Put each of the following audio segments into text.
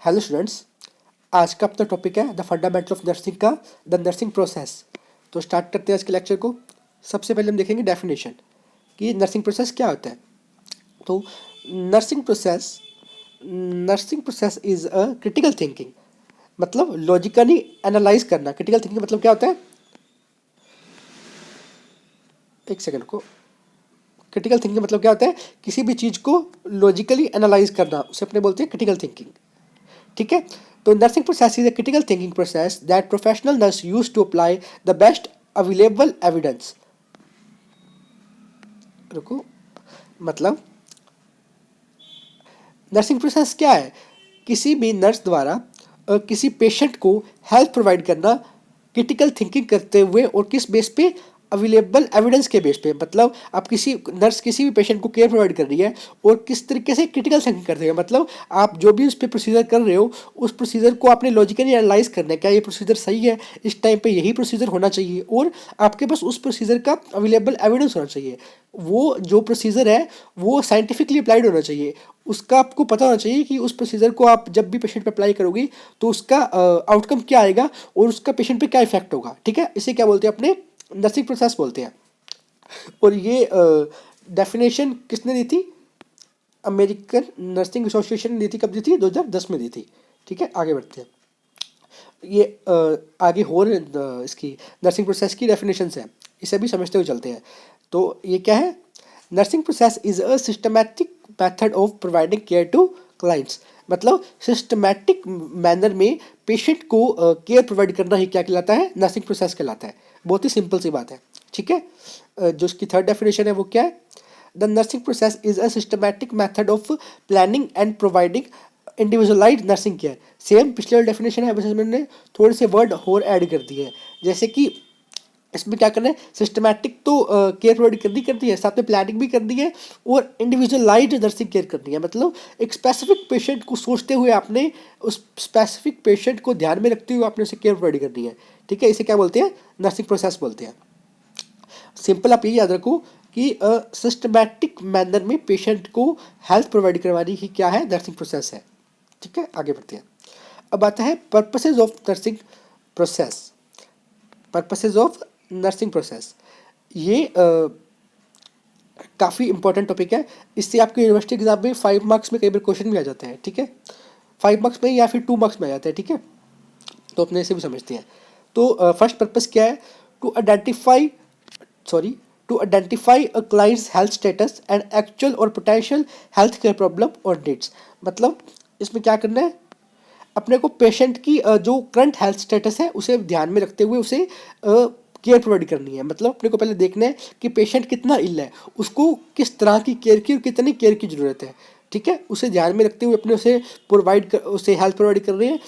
Hello students, आज का अपना टॉपिक है द फंडामेंटल ऑफ नर्सिंग का द नर्सिंग प्रोसेस। तो स्टार्ट करते हैं आज के लेक्चर को। सबसे पहले हम देखेंगे डेफिनेशन कि नर्सिंग प्रोसेस क्या होता है। तो nursing process nursing process is a critical thinking, मतलब लॉजिकली एनालाइज करना। क्रिटिकल थिंकिंग मतलब क्या होता है, एक सेकंड को। क्रिटिकल थिंकिंग मतलब क्या होता है, किसी भी चीज़ को लॉजिकली एनालाइज करना, उसे अपने बोलते हैं क्रिटिकल थिंकिंग। ठीक है। तो nursing process is a critical thinking process that professional nurse use to apply the best available evidence. रुको, मतलब नर्सिंग प्रोसेस क्या है, किसी भी नर्स द्वारा किसी पेशेंट को हेल्प प्रोवाइड करना क्रिटिकल थिंकिंग करते हुए और किस बेस पे, अवेलेबल एविडेंस के बेस पे। मतलब आप किसी नर्स किसी भी पेशेंट को केयर प्रोवाइड कर रही है और किस तरीके से क्रिटिकल थिंकिंग करते हैं, मतलब आप जो भी उस पर प्रोसीजर कर रहे हो उस प्रोसीजर को आपने लॉजिकली एनालाइज करना है, क्या ये प्रोसीजर सही है, इस टाइम पे यही प्रोसीजर होना चाहिए, और आपके पास उस प्रोसीजर का अवेलेबल एविडेंस होना चाहिए। वो जो प्रोसीजर है वो साइंटिफिकली अप्लाइड होना चाहिए, उसका आपको पता होना चाहिए कि उस प्रोसीजर को आप जब भी पेशेंट पे अप्लाई करोगी तो उसका आउटकम क्या आएगा और उसका पेशेंट पे क्या इफेक्ट होगा। ठीक है, इसे क्या बोलते हैं, अपने नर्सिंग प्रोसेस बोलते हैं। और ये डेफिनेशन किसने दी थी, अमेरिकन नर्सिंग एसोसिएशन ने दी थी। कब दी थी, 2010 में दी थी। ठीक है, आगे बढ़ते हैं। ये आगे और इसकी नर्सिंग प्रोसेस की डेफिनेशंस है, इसे भी समझते हुए चलते हैं। तो ये क्या है, nursing process is a systematic method of providing care to clients. मतलब सिस्टमैटिक मैनर में पेशेंट को केयर प्रोवाइड करना ही क्या कहलाता है, नर्सिंग प्रोसेस कहलाता है। बहुत ही सिंपल सी बात है। ठीक है, जो इसकी थर्ड डेफिनेशन है वो क्या है, the nursing process is a systematic method of planning and providing individualised nursing care. Same पिछले डेफिनेशन है, बस मैंने थोड़े से वर्ड और ऐड कर दिए हैं। जैसे कि इसमें क्या करना है, सिस्टमैटिक तो केयर प्रोवाइड करनी है, साथ में प्लानिंग भी करनी है और इंडिविजुअलाइज्ड नर्सिंग केयर करनी है। मतलब एक स्पेसिफिक पेशेंट को सोचते हुए आपने उस स्पेसिफिक पेशेंट को ध्यान में रखते हुए आपने उसे केयर प्रोवाइड करनी है। ठीक है, इसे क्या बोलते हैं, नर्सिंग प्रोसेस बोलते हैं। सिंपल आप ये याद रखो कि सिस्टमैटिक मैनर में पेशेंट को हेल्थ प्रोवाइड करवाने ही क्या है, नर्सिंग प्रोसेस है। ठीक है, आगे बढ़ते हैं। अब आता है purposes of nursing process. Purposes of nursing process, ये काफ़ी इंपॉर्टेंट टॉपिक है। इससे आपके यूनिवर्सिटी एग्जाम में 5 मार्क्स में कई बार क्वेश्चन भी आ जाते हैं। ठीक है, 5 मार्क्स में या फिर 2 मार्क्स में आ जाते हैं। ठीक है, तो अपने से भी समझते हैं। तो फर्स्ट पर्पस क्या है, to identify sorry to identify a client's health status and actual और पोटेंशियल हेल्थ केयर प्रॉब्लम और नीड्स। मतलब इसमें क्या करना है, अपने को पेशेंट की जो करंट हेल्थ स्टेटस है उसे ध्यान में रखते हुए उसे केयर प्रोवाइड करनी है। मतलब अपने को पहले देखना है कि पेशेंट कितना इल है, उसको किस तरह की केयर की और कितनी केयर की ज़रूरत है। ठीक है, उसे ध्यान में रखते हुए अपने उसे हेल्थ प्रोवाइड कर रहे हैं।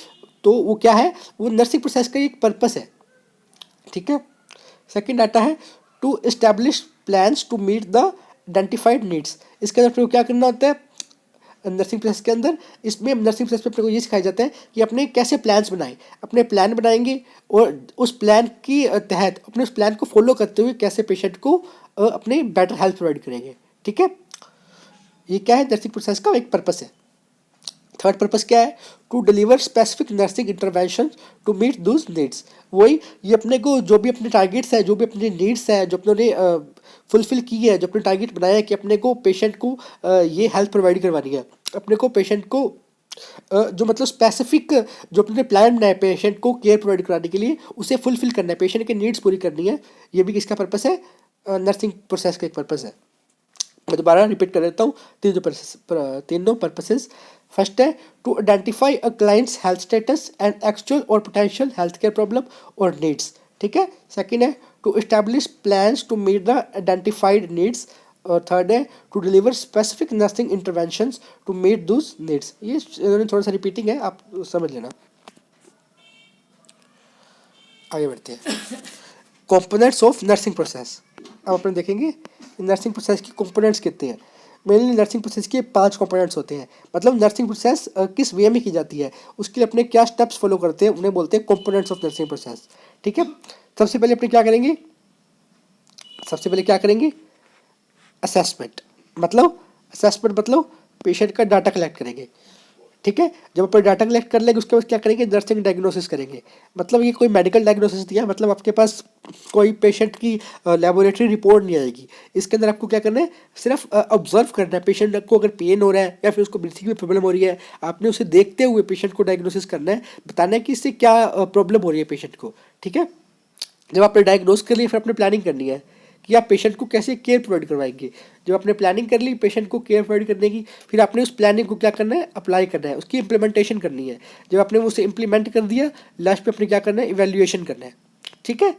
तो वो क्या है, वो नर्सिंग प्रोसेस का एक पर्पस है। ठीक है, सेकंड आता है to establish plans to meet the identified needs. इसके अंदर क्या करना होता है नर्सिंग प्रोसेस के अंदर, इसमें नर्सिंग प्रोसेस में अपने को ये सिखाया जाता है कि अपने कैसे प्लान्स बनाएं। अपने प्लान बनाएंगे और उस प्लान की तहत अपने उस प्लान को फॉलो करते हुए कैसे पेशेंट को अपने बेटर हेल्थ प्रोवाइड करेंगे। ठीक है, ये क्या है, नर्सिंग प्रोसेस का एक पर्पस है। थर्ड पर्पस क्या है, to deliver specific nursing intervention to meet those needs. वही, ये अपने को जो भी अपने टारगेट्स है, जो भी अपने नीड्स है, जो अपने फुलफिल की है, जो अपने टारगेट बनाया है कि अपने को पेशेंट को ये हेल्थ प्रोवाइड करवानी है, अपने को पेशेंट को जो मतलब स्पेसिफिक जो अपने प्लान बनाए पेशेंट को केयर प्रोवाइड कराने के लिए उसे फुलफिल करना है, पेशेंट के नीड्स पूरी करनी है। ये भी किसका पर्पस है, नर्सिंग प्रोसेस का एक पर्पस है। मैं दोबारा रिपीट कर देता हूँ, तीनों पर्पसेस। फर्स्ट है to identify a client's health status and actual और पोटेंशियल हेल्थ केयर प्रॉब्लम और नीड्स। ठीक है, सेकंड है to establish plans to meet the identified needs. और थर्ड है to deliver specific nursing interventions to meet those needs. ये थोड़ा सा रिपीटिंग है, आप समझ लेना। आगे बढ़ते हैं, कंपोनेंट्स ऑफ नर्सिंग प्रोसेस। अब अपन देखेंगे नर्सिंग प्रोसेस की कंपोनेंट्स कितने हैं। मेनली नर्सिंग प्रोसेस के 5 कंपोनेंट्स होते हैं। मतलब नर्सिंग प्रोसेस किस वे में की जाती है, उसके लिए अपने क्या स्टेप्स फॉलो करते हैं, उन्हें बोलते हैं कंपोनेंट्स ऑफ नर्सिंग प्रोसेस। ठीक है, सबसे पहले अपने क्या करेंगे, सबसे पहले क्या करेंगे, असेसमेंट। मतलब असेसमेंट मतलब पेशेंट का डाटा कलेक्ट करेंगे। ठीक है। जब अपन डाटा कलेक्ट कर लेंगे उसके बाद क्या करेंगे, नर्सिंग डायग्नोसिस करेंगे। मतलब ये कोई मेडिकल डायग्नोसिस दिया, मतलब आपके पास कोई पेशेंट की लेबोरेटरी रिपोर्ट नहीं आएगी। इसके अंदर आपको क्या करना है, सिर्फ ऑब्जर्व करना है। पेशेंट को अगर पेन हो रहा है या फिर उसको ब्रीथिंग में प्रॉब्लम हो रही है, आपने उसे देखते हुए पेशेंट को डायग्नोसिस करना है, बताना है कि इससे क्या प्रॉब्लम हो रही है पेशेंट को। ठीक है। जब आपने डायग्नोस कर लिया फिर आपने प्लानिंग करनी है कि आप पेशेंट को कैसे केयर प्रोवाइड करवाएंगे। जब आपने प्लानिंग कर ली पेशेंट को केयर प्रोवाइड करने की, फिर आपने उस प्लानिंग को क्या करना है, अप्लाई करना है, उसकी इम्प्लीमेंटेशन करनी है। जब आपने उसे इम्प्लीमेंट कर दिया, लास्ट पे आपने क्या करना है, इवेल्युएशन करना है। ठीक है।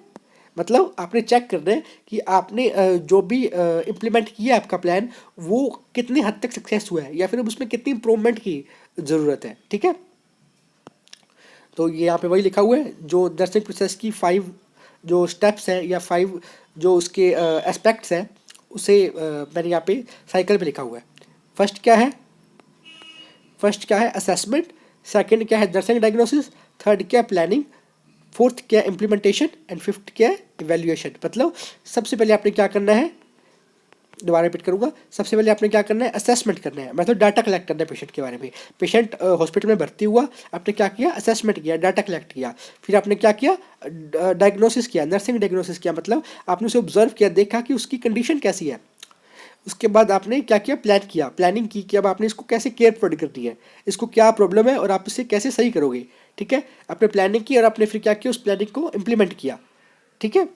मतलब आपने चेक करना है कि आपने जो भी इम्प्लीमेंट किया आपका प्लान, वो कितनी हद तक सक्सेस हुआ है या फिर उसमें कितनी इंप्रूवमेंट की ज़रूरत है। ठीक है। तो ये यहाँ पे वही लिखा हुआ है जो नर्सिंग प्रोसेस की 5 जो स्टेप्स हैं या 5 जो उसके एस्पेक्ट्स हैं, उसे मैंने यहाँ पे साइकिल पे लिखा हुआ है। फर्स्ट क्या है, असेसमेंट। सेकंड क्या है, नर्सिंग डायग्नोसिस। थर्ड क्या है, प्लानिंग। फोर्थ क्या है, इम्प्लीमेंटेशन। एंड फिफ्थ क्या है, इवेल्युएशन। मतलब सबसे पहले आपने क्या करना है, दोबारा रिपीट करूंगा, सबसे पहले आपने क्या करना है, असेसमेंट करना है, मतलब डाटा कलेक्ट करना है पेशेंट के बारे में। पेशेंट हॉस्पिटल में भर्ती हुआ, आपने क्या किया, असेसमेंट किया, डाटा कलेक्ट किया। फिर आपने क्या किया, डायग्नोसिस किया, नर्सिंग डायग्नोसिस किया, मतलब आपने उसे ऑब्जर्व किया, देखा कि उसकी कंडीशन कैसी है। उसके बाद आपने क्या किया, प्लान किया, प्लानिंग की कि अब आपने इसको कैसे केयर प्रोवाइड करनी है, इसको क्या प्रॉब्लम है और आप इसे कैसे सही करोगे। ठीक है। आपने प्लानिंग की और आपने फिर क्या किया, उस प्लानिंग को इम्प्लीमेंट किया। ठीक है।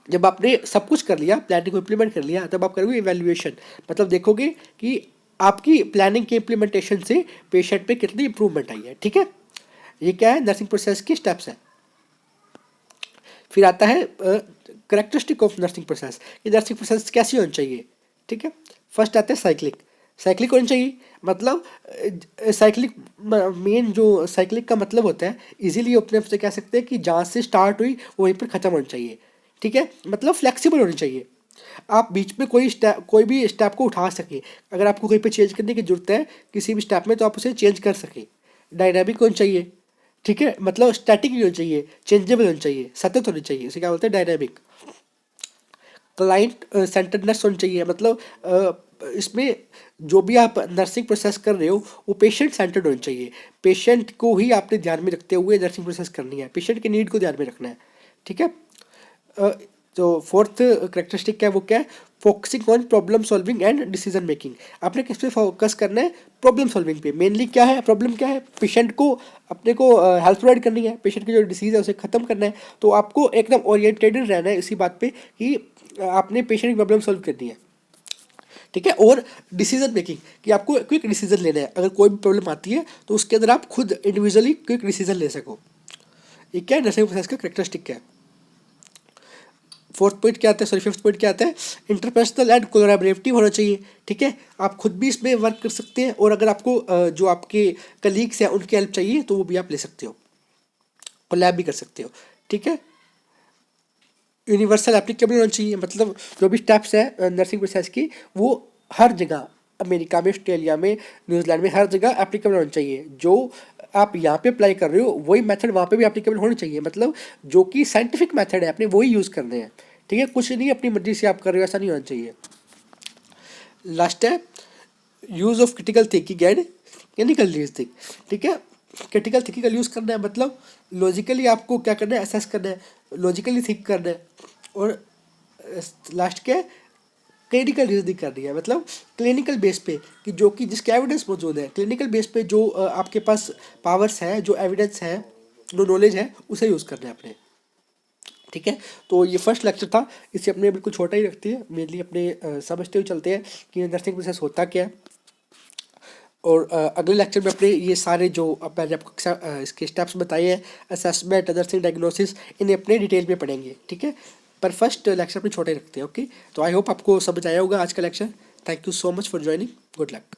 जब आपने सब कुछ कर लिया, प्लानिंग को इम्प्लीमेंट कर लिया, तब आप करोगे इवैल्यूएशन। मतलब देखोगे कि आपकी प्लानिंग के इम्प्लीमेंटेशन से पेशेंट पे कितनी इंप्रूवमेंट आई है। ठीक है। ये क्या है, नर्सिंग प्रोसेस के स्टेप्स हैं। फिर आता है करेक्टरिस्टिक ऑफ नर्सिंग प्रोसेस, कि नर्सिंग प्रोसेस कैसी होनी चाहिए। ठीक है। फर्स्ट आता है साइक्लिक। साइक्लिक होनी चाहिए, मतलब साइक्लिक, मेन जो साइक्लिक का मतलब होता है, इजीली अपने आप से कह सकते हैं कि जहाँ से स्टार्ट हुई वहीं पर ख़त्म होनी चाहिए। ठीक है। मतलब फ्लेक्सिबल होनी चाहिए, आप बीच में कोई भी स्टेप को उठा सके। अगर आपको कहीं पे चेंज करने की जरूरत है किसी भी स्टेप में, तो आप उसे चेंज कर सके। डायनामिक होनी चाहिए। ठीक है। मतलब स्टैटिक नहीं होनी चाहिए, चेंजेबल होनी चाहिए, सतत होनी चाहिए, इसे क्या बोलते हैं, डायनामिक। क्लाइंट सेंटर्डनेस होनी चाहिए, मतलब इसमें जो भी आप नर्सिंग प्रोसेस कर रहे हो वो पेशेंट सेंटर्ड होनी चाहिए। पेशेंट को ही आपने ध्यान में रखते हुए नर्सिंग प्रोसेस करनी है, पेशेंट के नीड को ध्यान में रखना है। ठीक है। तो फोर्थ करेक्टरिस्टिक क्या है, वो क्या है, focusing on problem solving and decision making. आपने किस पे फोकस करना है, प्रॉब्लम सॉल्विंग पे। मेनली क्या है, प्रॉब्लम क्या है, पेशेंट को अपने को हेल्प प्रोवाइड करनी है, पेशेंट की जो डिसीज है उसे खत्म करना है। तो आपको एकदम ओरिएंटेड रहना है इसी बात पे कि आपने पेशेंट की प्रॉब्लम सॉल्व करनी है। ठीक है। और डिसीजन मेकिंग, कि आपको क्विक डिसीजन लेना है, अगर कोई भी प्रॉब्लम आती है तो उसके अंदर आप खुद इंडिविजुअली क्विक डिसीजन ले सको। ये क्या है, नर्सिंग प्रोसेस का करेक्टरिस्टिक क्या है। फोर्थ पॉइंट क्या आता है, सॉरी फिफ्थ पॉइंट क्या आता है, इंटरपर्सनल एंड कोलैबोरेटिव होना चाहिए। ठीक है। आप खुद भी इसमें वर्क कर सकते हैं और अगर आपको जो आपके कलीग्स हैं उनकी हेल्प चाहिए तो वो भी आप ले सकते हो, कोलैब भी कर सकते हो। ठीक है। यूनिवर्सल एप्लीकेबल होना चाहिए, मतलब जो भी स्टेप्स है नर्सिंग प्रोसेस की, वो हर जगह, अमेरिका में, ऑस्ट्रेलिया में, न्यूजीलैंड में, हर जगह एप्लीकेबल होना चाहिए। जो आप यहाँ पे अप्लाई कर रहे हो वही मेथड वहाँ पे भी एप्लीकेबल होनी चाहिए, मतलब जो कि साइंटिफिक मेथड है अपने वही यूज़ करने हैं। ठीक है। कुछ नहीं अपनी मर्जी से आप कर रहे हो, ऐसा नहीं होना चाहिए। लास्ट है use of critical thinking and clinical reasoning. ठीक है। क्रिटिकल थिंकिंग का यूज़ करना है, मतलब लॉजिकली आपको क्या करना है, असेस करना है, लॉजिकली थिंक करना है। और लास्ट क्या है, क्लिनिकल रीजनिंग करनी है, मतलब क्लिनिकल बेस पे, कि जो कि जिसके एविडेंस मौजूद है, क्लिनिकल बेस पे जो आपके पास पावर्स है, जो एविडेंस है, जो नॉलेज है, उसे यूज़ करना है अपने। ठीक है। तो ये फर्स्ट लेक्चर था, इसे अपने बिल्कुल छोटा ही रखते हैं, मेनली अपने समझते हुए चलते हैं कि नर्सिंग प्रोसेस होता क्या है। और अगले लेक्चर में अपने ये सारे जो मैंने आपको इसके स्टेप्स बताए हैं, असेसमेंट, नर्सिंग डायग्नोसिस, इन्हें अपने डिटेल में पढ़ेंगे। ठीक है। पर फर्स्ट लेक्चर अपने छोटे रखते हैं। ओके। तो आई होप आपको समझ आया होगा आज का lecture. Thank you so much for joining. Good luck.